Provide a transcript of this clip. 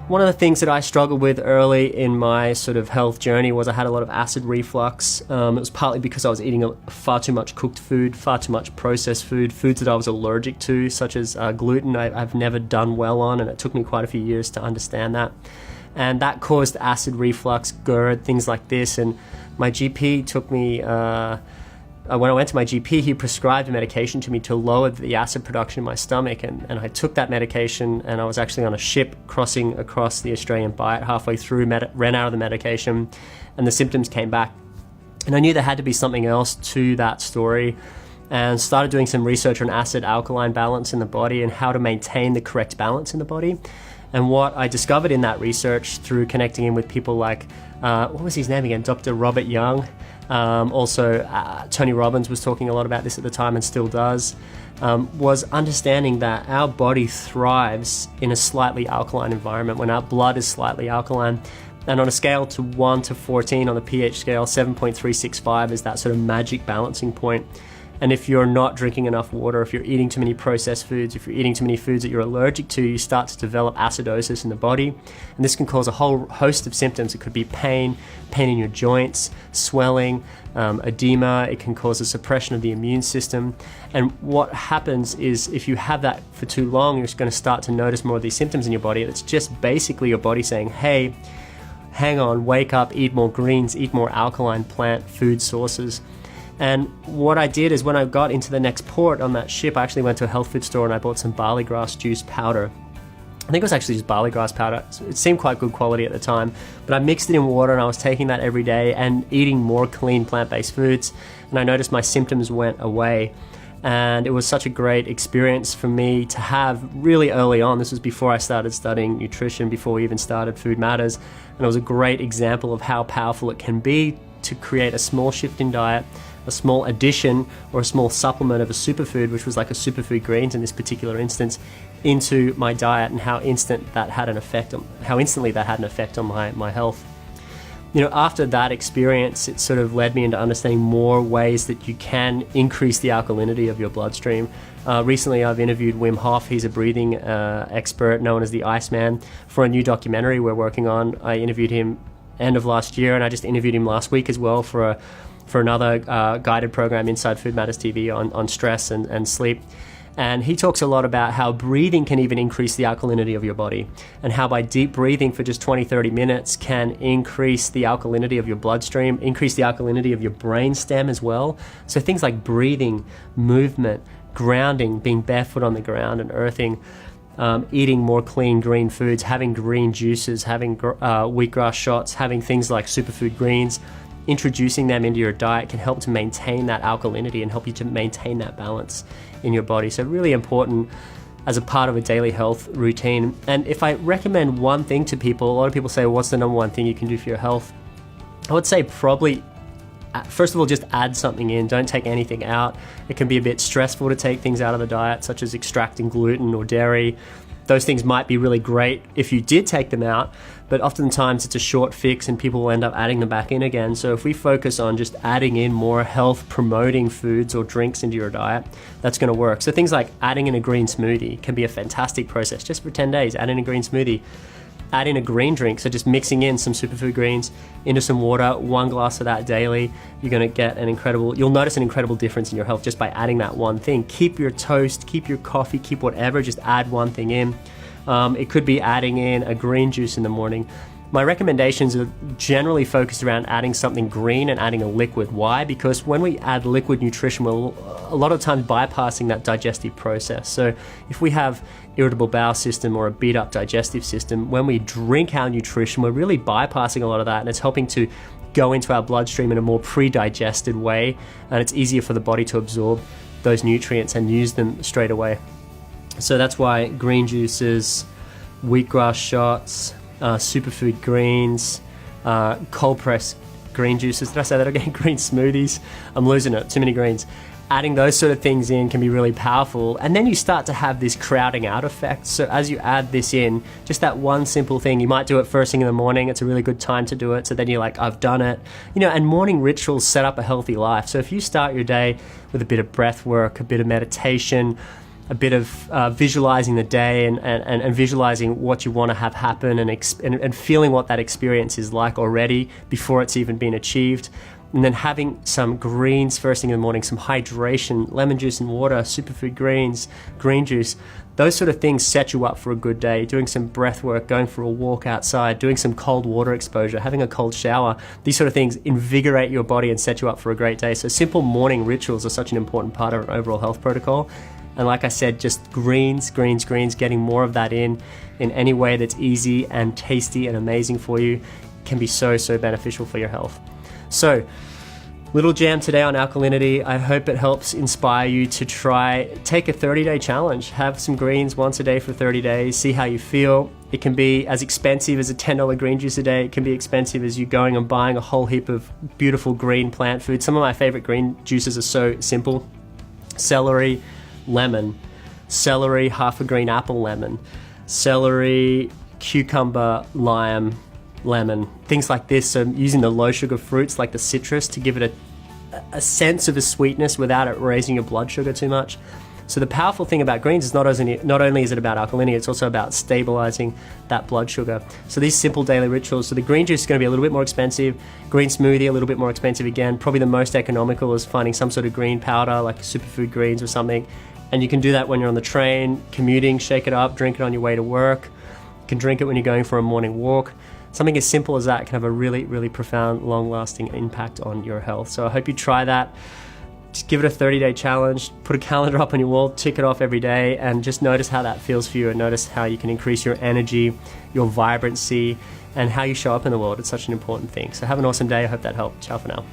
One of the things that I struggled with early in my sort of health journey was I had a lot of acid reflux. It was partly because I was eating far too much cooked food, far too much processed food, foods that I was allergic to, such as gluten. I've never done well on, and it took me quite a few years to understand that. And that caused acid reflux, GERD, things like this. And my GP took me... when I went to my GP, he prescribed a medication to me to lower the acid production in my stomach, and I took that medication, and I was actually on a ship crossing across the Australian Bight. Halfway through, ran out of the medication, and the symptoms came back. And I knew there had to be something else to that story, and started doing some research on acid-alkaline balance in the body and how to maintain the correct balance in the body. And what I discovered in that research through connecting in with people like, what was his name again? Dr. Robert Young. Also, Tony Robbins was talking a lot about this at the time and still does, was understanding that our body thrives in a slightly alkaline environment when our blood is slightly alkaline. And on a scale to 1 to 14 on the pH scale, 7.365 is that sort of magic balancing point. And if you're not drinking enough water, if you're eating too many processed foods, if you're eating too many foods that you're allergic to, you start to develop acidosis in the body. And this can cause a whole host of symptoms. It could be pain in your joints, swelling, edema. It can cause a suppression of the immune system. And what happens is if you have that for too long, you're just going to start to notice more of these symptoms in your body. And it's just basically your body saying, hey, hang on, wake up, eat more greens, eat more alkaline plant food sources. And what I did is when I got into the next port on that ship, I actually went to a health food store and I bought some barley grass juice powder. I think it was actually just barley grass powder. It seemed quite good quality at the time, but I mixed it in water and I was taking that every day and eating more clean plant-based foods. And I noticed my symptoms went away. And it was such a great experience for me to have really early on. This was before I started studying nutrition, before we even started Food Matters. And it was a great example of how powerful it can be to create a small shift in diet, a small addition or a small supplement of a superfood, which was like a superfood greens in this particular instance, into my diet, and how instantly that had an effect on my health. You know, after that experience, it sort of led me into understanding more ways that you can increase the alkalinity of your bloodstream. Recently, I've interviewed Wim Hof. He's a breathing expert known as the Iceman for a new documentary we're working on. I interviewed him end of last year, and I just interviewed him last week as well for another guided program inside Food Matters TV on stress and sleep. And he talks a lot about how breathing can even increase the alkalinity of your body, and how by deep breathing for just 20-30 minutes can increase the alkalinity of your bloodstream, increase the alkalinity of your brain stem as well. So things like breathing, movement, grounding, being barefoot on the ground and earthing, eating more clean green foods, having green juices, having wheatgrass shots, having things like superfood greens, introducing them into your diet can help to maintain that alkalinity and help you to maintain that balance in your body. So really important as a part of a daily health routine. And if I recommend one thing to people, a lot of people say, what's the number one thing you can do for your health? I would say probably, first of all, just add something in. Don't take anything out. It can be a bit stressful to take things out of the diet, such as extracting gluten or dairy. Those things might be really great if you did take them out, but oftentimes it's a short fix and people will end up adding them back in again. So if we focus on just adding in more health-promoting foods or drinks into your diet, that's going to work. So things like adding in a green smoothie can be a fantastic process. Just for 10 days, add in a green smoothie. Add in a green drink, so just mixing in some superfood greens into some water, 1 glass of that daily. You're going to get you'll notice an incredible difference in your health just by adding that one thing. Keep your toast, keep your coffee, keep whatever, just add one thing in. It could be adding in a green juice in the morning. My recommendations are generally focused around adding something green and adding a liquid. Why? Because when we add liquid nutrition, we're a lot of times bypassing that digestive process. So if we have irritable bowel system or a beat up digestive system, when we drink our nutrition, we're really bypassing a lot of that, and it's helping to go into our bloodstream in a more pre-digested way, and it's easier for the body to absorb those nutrients and use them straight away. So that's why green juices, wheatgrass shots, superfood greens, cold press green juices. Did I say that again? Green smoothies. I'm losing it. Too many greens. Adding those sort of things in can be really powerful. And then you start to have this crowding out effect. So as you add this in, just that one simple thing, you might do it first thing in the morning. It's a really good time to do it. So then you're like, I've done it. You know, and morning rituals set up a healthy life. So if you start your day with a bit of breath work, a bit of meditation, a bit of visualizing the day and visualizing what you want to have happen and feeling what that experience is like already before it's even been achieved. And then having some greens first thing in the morning, some hydration, lemon juice and water, superfood greens, green juice. Those sort of things set you up for a good day. Doing some breath work, going for a walk outside, doing some cold water exposure, having a cold shower. These sort of things invigorate your body and set you up for a great day. So simple morning rituals are such an important part of an overall health protocol. And like I said, just greens, getting more of that in any way that's easy and tasty and amazing for you can be so beneficial for your health. So, little jam today on alkalinity. I hope it helps inspire you to take a 30-day challenge. Have some greens once a day for 30 days. See how you feel. It can be as expensive as a $10 green juice a day. It can be expensive as you going and buying a whole heap of beautiful green plant food. Some of my favorite green juices are so simple. Celery, lemon. Celery, half a green apple, lemon. Celery, cucumber, lime, lemon, things like this. So using the low sugar fruits like the citrus to give it a sense of a sweetness without it raising your blood sugar too much. So the powerful thing about greens is not only is it about alkalinity, it's also about stabilizing that blood sugar. So these simple daily rituals. So the green juice is going to be a little bit more expensive. Green smoothie, a little bit more expensive again. Probably the most economical is finding some sort of green powder like superfood greens or something. And you can do that when you're on the train, commuting, shake it up, drink it on your way to work. You can drink it when you're going for a morning walk. Something as simple as that can have a really profound, long-lasting impact on your health. So I hope you try that. Just give it a 30-day challenge. Put a calendar up on your wall, tick it off every day, and just notice how that feels for you and notice how you can increase your energy, your vibrancy, and how you show up in the world. It's such an important thing. So have an awesome day. I hope that helped. Ciao for now.